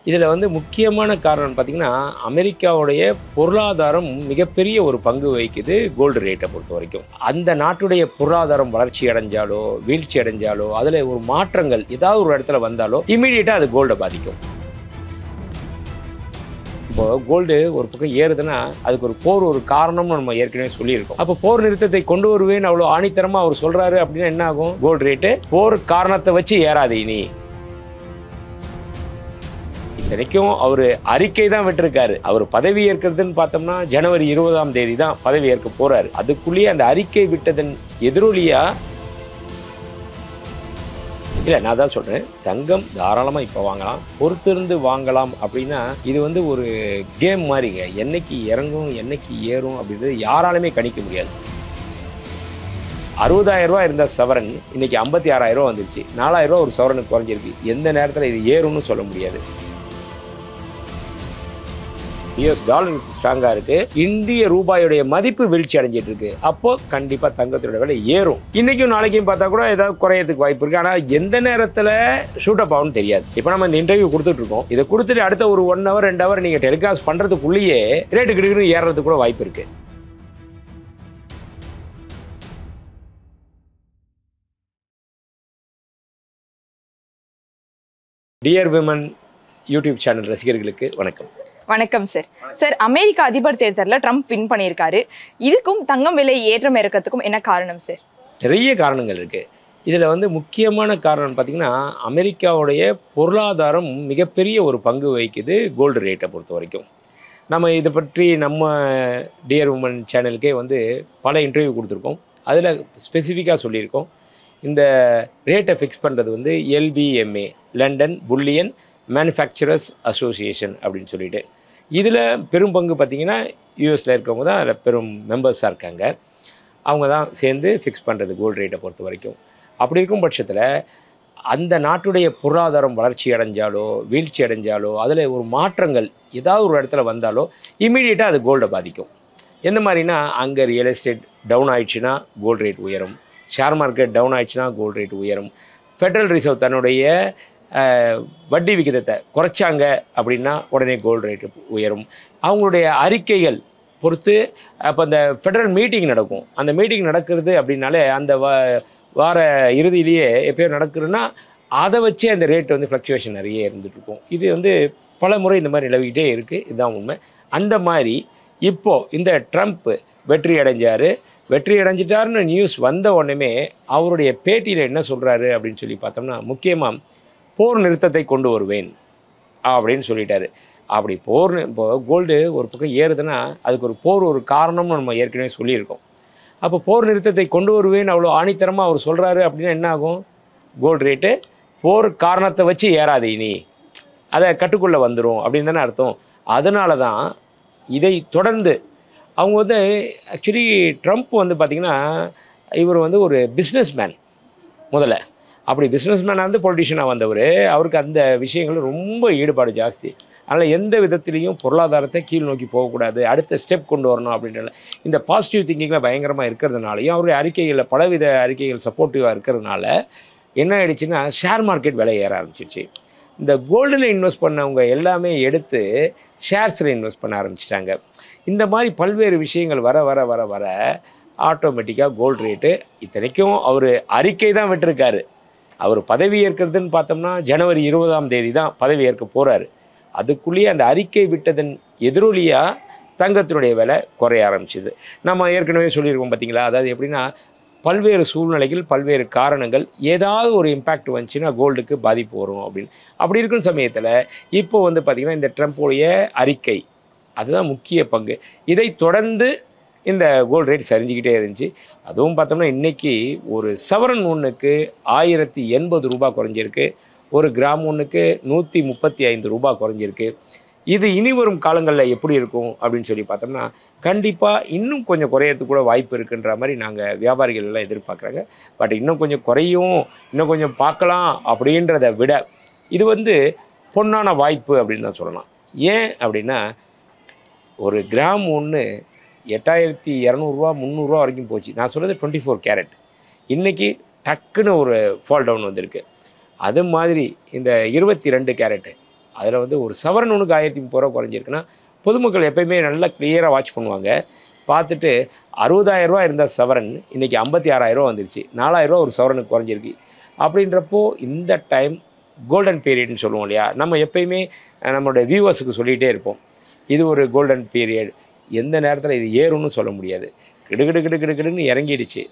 இதில் வந்து முக்கியமான காரணம் பார்த்திங்கன்னா, அமெரிக்காவுடைய பொருளாதாரம் மிகப்பெரிய ஒரு பங்கு வகிக்குது கோல்டு ரேட்டை பொறுத்த வரைக்கும். அந்த நாட்டுடைய பொருளாதாரம் வளர்ச்சி அடைஞ்சாலோ வீழ்ச்சி அடைஞ்சாலோ அதில் ஒரு மாற்றங்கள் ஏதாவது ஒரு இடத்துல வந்தாலோ இமீடியட்டாக அது கோல்டை பாதிக்கும். இப்போ கோல்டு ஒரு பக்கம் ஏறுதுன்னா அதுக்கு ஒரு காரணம்னு நம்ம ஏற்கனவே சொல்லியிருக்கோம். அப்போ போர் நிறுத்தத்தை கொண்டு வருவேன்னு அவ்வளோ ஆணித்தரமாக அவர் சொல்கிறாரு அப்படின்னா என்ன ஆகும்? கோல்டு ரேட்டு போர் காரணத்தை வச்சு ஏறாது. இனி இத்தனைக்கும் அவர் அறிக்கை தான் விட்டுருக்காரு. அவர் பதவி ஏற்கிறதுன்னு பார்த்தோம்னா ஜனவரி 20ஆம் தேதி தான் பதவி ஏற்க போறாரு. அதுக்குள்ளேயே அந்த அறிக்கை விட்டதன் எதிரொலியா இல்லை, நான் தான் சொல்கிறேன், தங்கம் தாராளமாக இப்போ வாங்கலாம், பொறுத்திருந்து வாங்கலாம். அப்படின்னா இது வந்து ஒரு கேம் மாதிரிங்க. என்னைக்கு இறங்கும் என்னைக்கு ஏறும் அப்படின்றது யாராலுமே கணிக்க முடியாது. 60,000 ரூபா இருந்த சவரன் இன்னைக்கு 56,000 ரூபா வந்துருச்சு. 4,000 ரூபா ஒரு சவரனுக்கு குறைஞ்சிருக்கு. எந்த நேரத்தில் இது ஏறும்னு சொல்ல முடியாது. US டாலர் ஸ்ட்ராங்காக இருக்குது, இந்திய ரூபாயுடைய மதிப்பு வீழ்ச்சி அடைஞ்சிட்டு இருக்கு. அப்போ கண்டிப்பாக தங்கத்தோட விலை ஏறும். இன்றைக்கும் நாளைக்கும் பார்த்தா கூட ஏதாவது குறையறதுக்கு வாய்ப்பு இருக்குது. ஆனால் எந்த நேரத்தில் ஷூட் அப் ஆகும்னு தெரியாது. இப்போ நம்ம இந்த இன்டர்வியூ கொடுத்துட்ருக்கோம். இதை கொடுத்துட்டு அடுத்த ஒரு 1 hour 2 hour நீங்கள் டெலிகாஸ்ட் பண்ணுறதுக்குள்ளேயே ரேட்டு கிடுக்குன்னு ஏறுறதுக்கு கூட வாய்ப்பு இருக்குது. டியர் விமன் யூடியூப் சேனல் ரசிகர்களுக்கு வணக்கம். வணக்கம் சார். சார், அமெரிக்க அதிபர் தேர்தலில் ட்ரம்ப் வின் பண்ணியிருக்காரு. இதுக்கும் தங்கம் விலை ஏற்றம் இறக்கத்துக்கும் என்ன காரணம் சார்? நிறைய காரணங்கள் இருக்குது. இதில் வந்து முக்கியமான காரணம் பார்த்திங்கன்னா, அமெரிக்காவுடைய பொருளாதாரம் மிகப்பெரிய ஒரு பங்கு வகிக்குது கோல்டு ரேட்டை பொறுத்த வரைக்கும். நம்ம இதை பற்றி நம்ம டியர் உமன் சேனலுக்கே வந்து பல இன்டர்வியூ கொடுத்துருக்கோம். அதில் ஸ்பெசிஃபிக்காக சொல்லியிருக்கோம். இந்த ரேட்டை ஃபிக்ஸ் பண்ணுறது வந்து LBMA, London bullion manufacturers association அப்படின்னு சொல்லிட்டு, இதில் பெரும் பங்கு பார்த்திங்கன்னா யூஎஸில் இருக்கவங்க தான் அதில் பெரும் மெம்பர்ஸாக இருக்காங்க. அவங்க தான் சேர்ந்து ஃபிக்ஸ் பண்ணுறது கோல்டு ரேட்டை பொறுத்த வரைக்கும். அப்படி இருக்கும் பட்சத்தில் அந்த நாட்டுடைய பொருளாதாரம் வளர்ச்சி அடைஞ்சாலோ வீழ்ச்சி அடைஞ்சாலோ அதில் ஒரு மாற்றங்கள் ஏதாவது ஒரு இடத்துல வந்தாலோ இமீடியட்டாக அது கோல்டை பாதிக்கும். எந்த மாதிரினா, அங்கே ரியல் எஸ்டேட் டவுன் ஆயிடுச்சுன்னா கோல்டு ரேட் உயரும், ஷேர் மார்க்கெட் டவுன் ஆயிடுச்சுன்னா கோல்டு ரேட் உயரும், ஃபெடரல் ரிசர்வ் தன்னுடைய வட்டி விகிதத்தை குறைச்சாங்க அப்படின்னா உடனே கோல்டு ரேட்டு உயரும். அவங்களுடைய அறிக்கைகள் பொறுத்து அப்போ அந்த ஃபெடரல் மீட்டிங் நடக்கும். அந்த மீட்டிங் நடக்கிறது அப்படின்னாலே அந்த வார இறுதியிலேயே எப்பயோ நடக்குதுன்னா அதை வச்சே அந்த ரேட் வந்து ஃப்ளக்சுவேஷன் நிறைய இருந்துகிட்ருக்கும். இது வந்து பல முறை இந்த மாதிரி நிலவிக்கிட்டே இருக்குது. இதுதான் உண்மை. அந்த மாதிரி இப்போது இந்த ட்ரம்ப் வெற்றி அடைஞ்சிட்டாருன்னு நியூஸ் வந்த உடனே அவருடைய பேட்டியில் என்ன சொல்கிறாரு அப்படின்னு சொல்லி பார்த்தோம்னா, முக்கியமாக போர் நிறுத்தத்தை கொண்டு வருவேன் அப்படின்னு சொல்லிட்டாரு. அப்படி இப்போ கோல்டு ஒரு பக்கம் ஏறுதுன்னா அதுக்கு ஒரு காரணம்னு நம்ம ஏற்கனவே சொல்லியிருக்கோம். அப்போ போர் நிறுத்தத்தை கொண்டு வருவேன் அவ்வளோ ஆணித்தரமாக அவர் சொல்கிறாரு அப்படின்னா என்ன ஆகும்? கோல்டு ரேட்டு போர் காரணத்தை வச்சு ஏறாது. இனி அதை கட்டுக்குள்ளே வந்துடும் அப்படின்னு தானே அர்த்தம். அதனால தான் இதை தொடர்ந்து அவங்க வந்து ஆக்சுவலி ட்ரம்ப் வந்து பார்த்திங்கன்னா, இவர் வந்து ஒரு பிஸ்னஸ் மேன். முதல்ல அப்படி பிஸ்னஸ் மேனாக இருந்து பொலிட்டிஷியனாக வந்தவர். அவருக்கு அந்த விஷயங்கள் ரொம்ப ஈடுபாடு ஜாஸ்தி. அதனால் எந்த விதத்துலேயும் பொருளாதாரத்தை கீழ் நோக்கி போகக்கூடாது, அடுத்த ஸ்டெப் கொண்டு வரணும் அப்படின்ற இந்த பாசிட்டிவ் திங்கிங்கில் பயங்கரமாக இருக்கிறதுனாலையும் அவருடைய அறிக்கைகளில் பலவித அறிக்கைகள் சப்போர்ட்டிவாக இருக்கிறதுனால என்ன ஆயிடுச்சுன்னா, ஷேர் மார்க்கெட் விலை ஏற ஆரம்பிச்சிச்சு. இந்த கோல்டில் இன்வெஸ்ட் பண்ணவங்க எல்லாமே எடுத்து ஷேர்ஸில் இன்வெஸ்ட் பண்ண ஆரம்பிச்சிட்டாங்க. இந்த மாதிரி பல்வேறு விஷயங்கள் வர வர வர வர ஆட்டோமேட்டிக்காக கோல்டு ரேட்டு, இத்தனைக்கும் அவர் அறிக்கை தான் விட்டுருக்காரு. அவர் பதவி ஏற்கிறதுன்னு பார்த்தோம்னா ஜனவரி 20ஆம் தேதி தான் பதவி ஏற்க போகிறாரு. அதுக்குள்ளேயே அந்த அறிக்கை விட்டதன் எதிரொலியாக தங்கத்தினுடைய விலை குறைய ஆரம்பிச்சிது. நம்ம ஏற்கனவே சொல்லியிருக்கோம் பார்த்திங்களா. அதாவது எப்படின்னா, பல்வேறு சூழ்நிலைகள் பல்வேறு காரணங்கள் ஏதாவது ஒரு இம்பேக்ட் வந்துச்சுன்னா கோல்டுக்கு பாதிப்பு வரும் அப்படின்னு. அப்படி இருக்கும் சமயத்தில் இப்போ வந்து பார்த்திங்கன்னா இந்த ட்ரம்ப்புடைய அறிக்கை அதுதான் முக்கிய பங்கு. இதை தொடர்ந்து இந்த கோல்டு ரேட் சரிஞ்சிக்கிட்டே இருந்துச்சு. அதுவும் பார்த்தோம்னா இன்றைக்கி ஒரு சவரன் ஒன்றுக்கு 1080 ரூபா குறைஞ்சிருக்கு, ஒரு கிராம் ஒன்றுக்கு 135 ரூபா குறைஞ்சிருக்கு. இது இனி வரும் காலங்களில் எப்படி இருக்கும் அப்படின்னு சொல்லி பார்த்தோம்னா, கண்டிப்பாக இன்னும் கொஞ்சம் குறையறதுக்கு கூட வாய்ப்பு இருக்குன்ற மாதிரி நாங்கள் வியாபாரிகள் எல்லாம் எதிர்பார்க்குறாங்க. பட் இன்னும் கொஞ்சம் குறையும், இன்னும் கொஞ்சம் பார்க்கலாம் அப்படின்றத விட இது வந்து பொன்னான வாய்ப்பு அப்படின்னு தான் சொல்லலாம். ஏன் அப்படின்னா, ஒரு கிராம் ஒன்று 8200 ரூபா 300 ரூபா வரைக்கும் போச்சு. நான் சொல்கிறது 24 கேரட். இன்றைக்கி டக்குன்னு ஒரு ஃபால் டவுன் வந்திருக்கு. அது மாதிரி இந்த 22 கேரட்டு அதில் வந்து ஒரு சவரன் ஒன்றுக்கு 1030 குறைஞ்சிருக்குன்னா பொதுமக்கள் எப்பயுமே நல்லா கிளியராக வாட்ச் பண்ணுவாங்க. பார்த்துட்டு ரூ. 60,000 இருந்த சவரன் இன்றைக்கி 56,000 வந்துருச்சு. 4,000 ஒரு சவரனுக்கு குறைஞ்சிருக்கு. அப்படின்றப்போ இந்த டைம் கோல்டன் பீரியட்னு சொல்லுவோம் இல்லையா, நம்ம எப்பயுமே நம்மளுடைய வியூவர்ஸுக்கு சொல்லிகிட்டே இருப்போம், இது ஒரு கோல்டன் பீரியட், எந்த நேரத்தில் இது ஏறும்னு சொல்ல முடியாது. கிடுகிடு கிடு கிடுன்னு இறங்கிடுச்சு.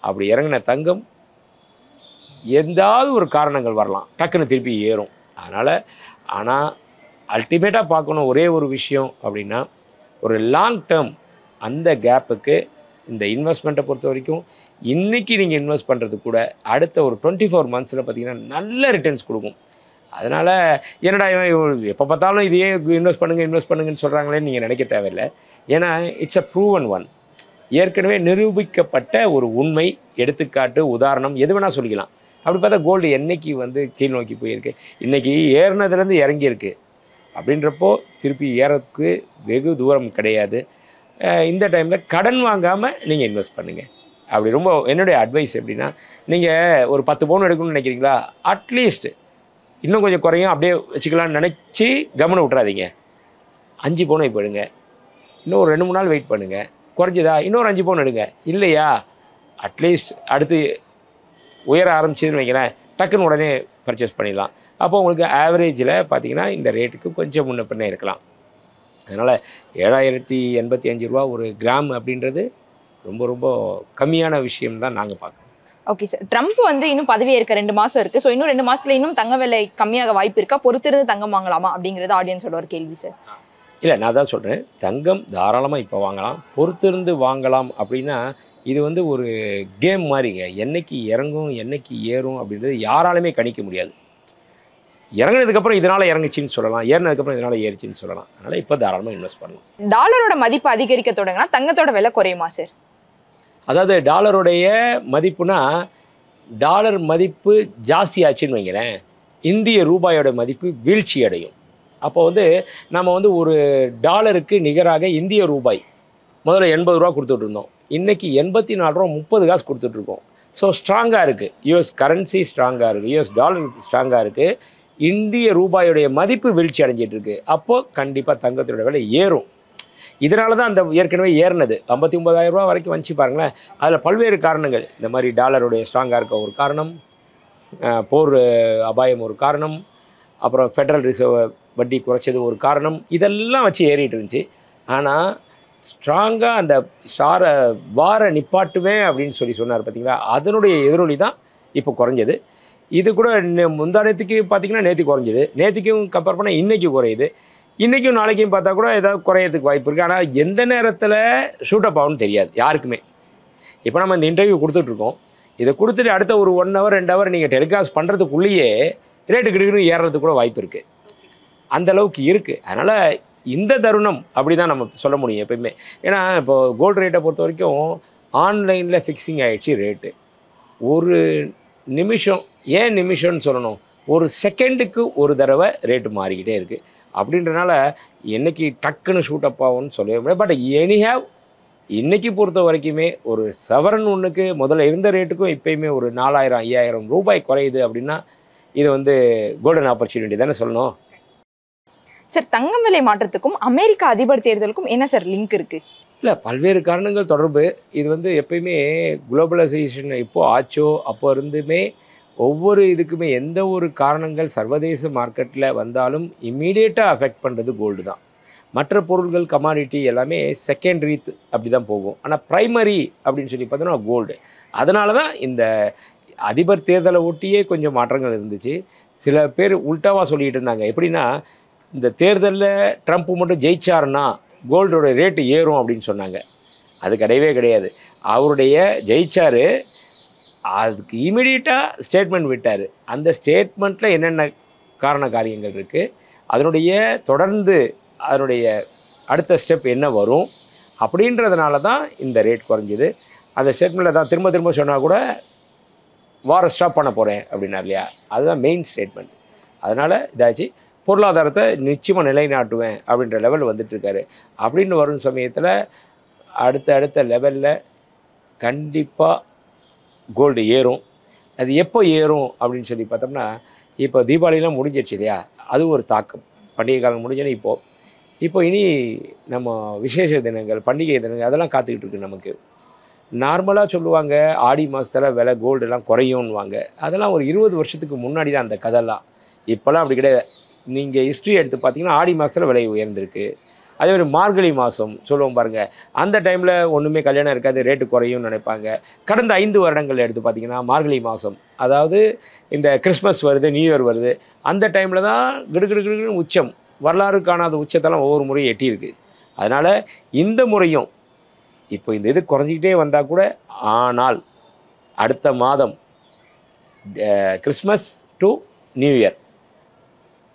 அப்படி இறங்கின தங்கம் எந்தாவது ஒரு காரணங்கள் வரலாம், டக்குன்னு திருப்பி ஏறும். ஆனால் அல்டிமேட்டாக பார்க்கணும் ஒரே ஒரு விஷயம் அப்படின்னா, ஒரு லாங் டேர்ம் அந்த கேப்புக்கு இந்த இன்வெஸ்ட்மெண்ட்டை பொறுத்த வரைக்கும் இன்றைக்கி நீங்கள் இன்வெஸ்ட் பண்ணுறது கூட அடுத்த ஒரு 24 மந்த்ஸில் பார்த்திங்கன்னா நல்ல ரிட்டர்ன்ஸ் கொடுக்கும். அதனால் என்னடா எப்போ பார்த்தாலும் இதையே இன்வெஸ்ட் பண்ணுங்கன்னு சொல்கிறாங்களேன்னு நீங்கள் நினைக்க தேவையில்லை. ஏன்னா இட்ஸ் அ ப்ரூவன் ஒன், ஏற்கனவே நிரூபிக்கப்பட்ட ஒரு உண்மை, எடுத்துக்காட்டு, உதாரணம் எது வேணால் சொல்லிக்கலாம். அப்படி பார்த்தா கோல்டு என்றைக்கு வந்து கீழ் நோக்கி போயிருக்கு, இன்றைக்கி ஏறினதுலேருந்து இறங்கியிருக்கு. அப்படின்றப்போ திருப்பி ஏறதுக்கு வெகு தூரம் கிடையாது. இந்த டைமில் கடன் வாங்காமல் நீங்கள் இன்வெஸ்ட் பண்ணுங்கள். அப்படி ரொம்ப என்னுடைய அட்வைஸ் எப்படின்னா, நீங்கள் ஒரு 10 பவுன் எடுக்கணும்னு நினைக்கிறீங்களா, அட்லீஸ்ட் இன்னும் கொஞ்சம் குறையும் அப்படியே வச்சுக்கலான்னு நினச்சி கவனம் விட்றாதீங்க. 5 பவுனை இப்போ எடுங்க, இன்னும் ஒரு 2-3 நாள் வெயிட் பண்ணுங்கள், குறைஞ்சதா இன்னொரு 5 பவுன் எடுங்க. இல்லையா அட்லீஸ்ட் அடுத்து உயர ஆரம்பிச்சதுன்னு வைங்களேன், டக்குன்னு உடனே பர்ச்சேஸ் பண்ணிடலாம். அப்போ உங்களுக்கு ஆவரேஜில் பார்த்திங்கன்னா இந்த ரேட்டுக்கு கொஞ்சம் முன்ன பின்னே இருக்கலாம். அதனால் 7,085 ஒரு கிராம் அப்படின்றது ரொம்ப ரொம்ப கம்மியான விஷயம் தான் நாங்கள் பார்க்குறோம். ஓகே சார், ட்ரம்ப் வந்து இன்னும் பதவி இருக்க 2 மாதம் இருக்குது. ஸோ இன்னும் 2 மாதத்துல இன்னும் தங்க விலை கம்மியாக வாய்ப்பு இருக்கா, பொறுத்திருந்து தங்கம் வாங்கலாமா அப்படிங்கிறது ஆடியன்ஸோட ஒரு கேள்வி சார். இல்லை, நான் தான் சொல்கிறேன், தங்கம் தாராளமாக இப்போ வாங்கலாம், பொறுத்திருந்து வாங்கலாம். அப்படின்னா இது வந்து ஒரு கேம் மாதிரிங்க. என்னைக்கு இறங்கும் என்னைக்கு ஏறும் அப்படின்றது யாராலுமே கணிக்க முடியாது. இறங்கினதுக்கப்புறம் இதனால் இறங்குச்சின்னு சொல்லலாம், ஏறினதுக்கப்புறம் இதனால் ஏறிச்சின்னு சொல்லலாம். அதனால் இப்போ தாராளமாக இன்வெஸ்ட் பண்ணலாம். டாலரோட மதிப்பு அதிகரிக்க தொடங்கினா தங்கத்தோட விலை குறையுமா சார்? அதாவது டாலருடைய மதிப்புனா, டாலர் மதிப்பு ஜாஸ்தி ஆச்சுன்னு வைங்களேன், இந்திய ரூபாயோட மதிப்பு வீழ்ச்சி அடையும். அப்போ வந்து நம்ம வந்து ஒரு டாலருக்கு நிகராக இந்திய ரூபாய் முதல்ல 80 ரூபா கொடுத்துட்ருந்தோம், இன்றைக்கி 84 ரூபா 30 காசு கொடுத்துட்ருக்கோம். ஸோ ஸ்ட்ராங்காக இருக்குது, யூஎஸ் கரன்சி ஸ்ட்ராங்காக இருக்குது, யூஎஸ் டாலர் ஸ்ட்ராங்காக இருக்குது, இந்திய ரூபாயுடைய மதிப்பு வீழ்ச்சி அடைஞ்சிட்ருக்கு. அப்போது கண்டிப்பாக தங்கத்தோட விலை ஏறும். இதனால தான் அந்த ஏற்கனவே ஏறினது 59,000 ரூபா வரைக்கும் வந்துச்சு பாருங்களேன். அதில் பல்வேறு காரணங்கள், இந்த மாதிரி டாலருடைய ஸ்ட்ராங்காக இருக்க ஒரு காரணம், போர் அபாயம் ஒரு காரணம், அப்புறம் ஃபெடரல் ரிசர்வ் வட்டி குறைச்சது ஒரு காரணம், இதெல்லாம் வச்சு ஏறிட்டு இருந்துச்சு. ஆனால் ஸ்ட்ராங்காக அந்த வார நிப்பாட்டுவேன் அப்படின்னு சொன்னார் பார்த்தீங்களா, அதனுடைய எதிரொலி தான் இப்போ குறைஞ்சது. இது கூட முந்தானத்துக்கு பார்த்திங்கன்னா நேற்று குறைஞ்சிது, நேற்றுக்கும் கம்பேர் பண்ணால் இன்றைக்கி குறையுது, இன்றைக்கும் நாளைக்கும் பார்த்தா கூட ஏதாவது குறையிறதுக்கு வாய்ப்பு இருக்குது. ஆனால் எந்த நேரத்தில் ஷூட் அப் ஆகும்னு தெரியாது யாருக்குமே. இப்போ நம்ம இந்த இன்டர்வியூ கொடுத்துட்ருக்கோம், இதை கொடுத்துட்டு அடுத்த ஒரு 1 hour 2 hour நீங்கள் டெலிகாஸ்ட் பண்ணுறதுக்குள்ளேயே ரேட்டு கிடுக்குன்னு ஏறுறதுக்கு கூட வாய்ப்பு இருக்குது, அந்தளவுக்கு இருக்குது. அதனால் இந்த தருணம் அப்படி தான் நம்ம சொல்ல முடியும் எப்பயுமே. ஏன்னா இப்போ கோல்டு ரேட்டை பொறுத்த வரைக்கும் ஆன்லைனில் ஃபிக்ஸிங் ஆகிடுச்சு ரேட்டு. ஒரு நிமிஷம், ஏன் நிமிஷம்னு சொல்லணும், ஒரு செகண்டுக்கு ஒரு தடவை ரேட்டு மாறிக்கிட்டே இருக்குது. அப்படின்றனால என்றைக்கு டக்குன்னு ஷூட் அப் ஆகும்னு சொல்லவே முடியாது. பட் எனிஹேவ் இன்றைக்கி பொறுத்த வரைக்குமே ஒரு சவரன் ஒன்றுக்கு முதல்ல இருந்த ரேட்டுக்கும் இப்போயுமே ஒரு 4,000-5,000 ரூபாய் குறையுது. அப்படின்னா இது வந்து கோல்டன் ஆப்பர்ச்சுனிட்டி தானே சொல்லணும். சார், தங்கம் விலை மாற்றத்துக்கும் அமெரிக்கா அதிபர் தேர்தலுக்கும் என்ன சார் லிங்க் இருக்குது? இல்லை, பல்வேறு காரணங்கள் தொடர்பு. இது வந்து எப்பயுமே குளோபலைசேஷன் எப்போ ஆச்சோ அப்போ இருந்துமே ஒவ்வொரு இதுக்குமே எந்த ஒரு காரணங்கள் சர்வதேச மார்க்கெட்டில் வந்தாலும் இம்மீடியட்டாக அஃபெக்ட் பண்ணுறது கோல்டு தான். மற்ற பொருள்கள் கமாடிட்டி எல்லாமே செகண்டரி அப்படி தான் போகும். ஆனால் ப்ரைமரி அப்படின்னு சொல்லி பார்த்தோன்னா கோல்டு. அதனால தான் இந்த அதிபர் தேர்தலை ஒட்டியே கொஞ்சம் மாற்றங்கள் இருந்துச்சு. சில பேர் உல்ட்டாவாக சொல்லிகிட்டு இருந்தாங்க, எப்படின்னா இந்த தேர்தலில் ட்ரம்ப் மட்டும் ஜெயிச்சாருன்னா கோல்டோட ரேட்டு ஏறும் அப்படின்னு சொன்னாங்க. அது கிடையவே கிடையாது. அவருடைய ஜெயிச்சார், அதுக்கு இமீடியட்டாக ஸ்டேட்மெண்ட் விட்டார். அந்த ஸ்டேட்மெண்ட்டில் என்னென்ன காரண காரியங்கள் இருக்குது, அதனுடைய தொடர்ந்து அதனுடைய அடுத்த ஸ்டெப் என்ன வரும் அப்படின்றதுனால தான் இந்த ரேட் குறைஞ்சிது. அந்த ஸ்டேட்மெண்ட்டில் தான் திரும்ப திரும்ப சொன்னால் கூட வார ஸ்டாப் பண்ண போகிறேன் அப்படின்னா இல்லையா, அதுதான் மெயின் ஸ்டேட்மெண்ட். அதனால் இதாச்சு, பொருளாதாரத்தை நிச்சயமாக நிலைநாட்டுவேன் அப்படின்ற லெவல் வந்துட்டுருக்காரு. அப்படின்னு வரும் சமயத்தில் அடுத்த லெவலில் கண்டிப்பாக கோல்டு ஏறும். அது எப்போ ஏறும் அப்படின்னு சொல்லி பார்த்தோம்னா, இப்போ தீபாவளிலாம் முடிஞ்சிடுச்சு இல்லையா, அது ஒரு தாக்கம். பண்டிகை காலம் முடிஞ்சோன்னே இப்போ இனி நம்ம விசேஷ தினங்கள், பண்டிகை தினங்கள் அதெல்லாம் காத்துக்கிட்டு இருக்கு நமக்கு. நார்மலாக சொல்லுவாங்க ஆடி மாதத்தில் விலை கோல்டெல்லாம் குறையும்னுவாங்க. அதெல்லாம் ஒரு 20 வருஷத்துக்கு முன்னாடி தான் அந்த கதைலாம். இப்போலாம் அப்படி கிடையாது. நீங்கள் ஹிஸ்ட்ரி எடுத்து பார்த்தீங்கன்னா ஆடி மாதத்தில் விலை உயர்ந்திருக்கு. அதே மாதிரி மார்கழி மாதம் சொல்லுவோம் பாருங்கள், அந்த டைமில் ஒன்றுமே கல்யாணம் இருக்காது, ரேட்டு குறையும்னு நினைப்பாங்க. கடந்த 5 வருடங்கள் எடுத்து பார்த்தீங்கன்னா மார்கழி மாதம், அதாவது இந்த கிறிஸ்மஸ் வருது, நியூ இயர் வருது, அந்த டைமில் தான் கிடுகிடுகிடுன்னு உச்சம், வரலாறு காணாத உச்சத்தெல்லாம் ஒவ்வொரு முறையும் எட்டியிருக்கு. அதனால் இந்த முறையும் இப்போ இந்த இது குறைஞ்சிக்கிட்டே வந்தால் கூட, ஆனால் அடுத்த மாதம் கிறிஸ்மஸ் டு நியூ இயர்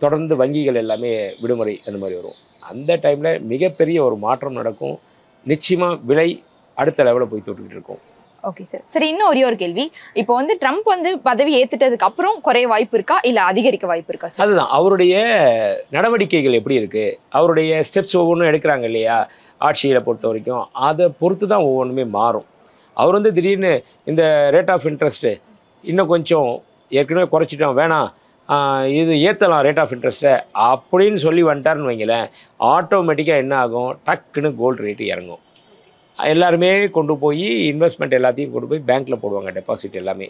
தொடர்ந்து வங்கிகள் எல்லாமே விடுமுறை அந்த மாதிரி வரும். அந்த டைமில் மிகப்பெரிய ஒரு மாற்றம் நடக்கும். நிச்சயமாக விலை அடுத்த லெவலில் போய் தொட்டுக்கிட்டு இருக்கும். Okay sir. சரி, இன்னும் ஒரே ஒரு கேள்வி. இப்போ வந்து ட்ரம்ப் வந்து பதவி ஏத்துட்டதுக்கு அப்புறம் குறைய வாய்ப்பு இருக்கா, இல்ல அதிகரிக்க வாய்ப்பு இருக்கா சார்? அதுதான் அவருடைய நடவடிக்கைகள் எப்படி இருக்குது, அவருடைய ஸ்டெப்ஸ் ஒவ்வொன்றும் எடுக்கிறாங்க இல்லையா, ஆட்சியில் பொறுத்த வரைக்கும் அதை பொறுத்து தான் ஒவ்வொன்றுமே மாறும். அவர் வந்து திடீர்னு இந்த ரேட் ஆஃப் இன்ட்ரெஸ்ட்டு இன்னும் கொஞ்சம் ஏற்கனவே குறைச்சிட்டோம், வேணாம் இது ஏற்றலாம் ரேட் ஆஃப் இன்ட்ரெஸ்ட்டை அப்படின்னு சொல்லி வந்துட்டார்னு வைங்களேன், ஆட்டோமேட்டிக்காக என்ன ஆகும், டக்குன்னு கோல்டு ரேட்டு இறங்கும். எல்லாருமே கொண்டு போய் இன்வெஸ்ட்மெண்ட் எல்லாத்தையும் கொண்டு போய் பேங்க்கில் போடுவாங்க, டெபாசிட் எல்லாமே.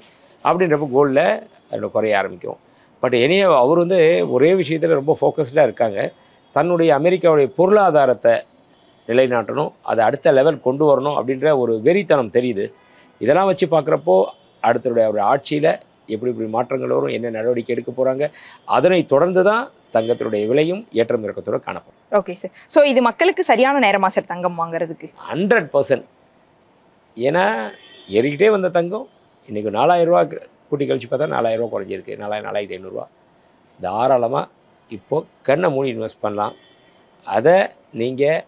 அப்படின்றப்போ கோல்டில் அதில் குறைய ஆரம்பிக்கும். பட் எனியே அவர் வந்து ஒரே விஷயத்தில் ரொம்ப ஃபோக்கஸ்டாக இருக்காங்க. தன்னுடைய அமெரிக்காவுடைய பொருளாதாரத்தை நிலைநாட்டணும், அதை அடுத்த லெவல் கொண்டு வரணும் அப்படின்ற ஒரு வெறித்தனம் தெரியுது. இதெல்லாம் வச்சு பார்க்குறப்போ அடுத்தருடைய அவர் ஆட்சியில் எப்படி எப்படி மாற்றங்கள் வரும், என்ன நடவடிக்கை எடுக்க போகிறாங்க, அதனை தொடர்ந்து தான் தங்கத்தினுடைய விலையும் ஏற்றம் இறக்கத்தோடு காணப்படும். Okay sir. ஸோ இது மக்களுக்கு சரியான நேரமா சார் தங்கம் வாங்குறதுக்கு? 100%. ஏன்னா ஏறிக்கிட்டே வந்த தங்கம் இன்றைக்கி 4000 ரூபா கூட்டி கழிச்சு பார்த்தா 4000 ரூபா குறைஞ்சிருக்கு, 4500 ரூபா. தாராளமாக இப்போது கண்ணை மூடி இன்வெஸ்ட் பண்ணலாம். அதை நீங்கள்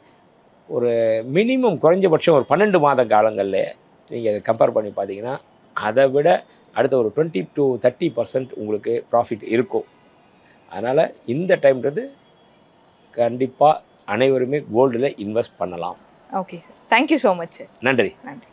ஒரு மினிமம் குறைஞ்சபட்சம் ஒரு 12 மாத காலங்களில் நீங்கள் கம்பேர் பண்ணி பார்த்தீங்கன்னா அதை விட அடுத்த ஒரு 20 to 30% உங்களுக்கு ப்ராஃபிட் இருக்கும். அதனால் இந்த டைம்ன்றது கண்டிப்பாக அனைவருமே கோல்டில் இன்வெஸ்ட் பண்ணலாம். Okay sir. Thank you so much sir. நன்றி. நன்றி.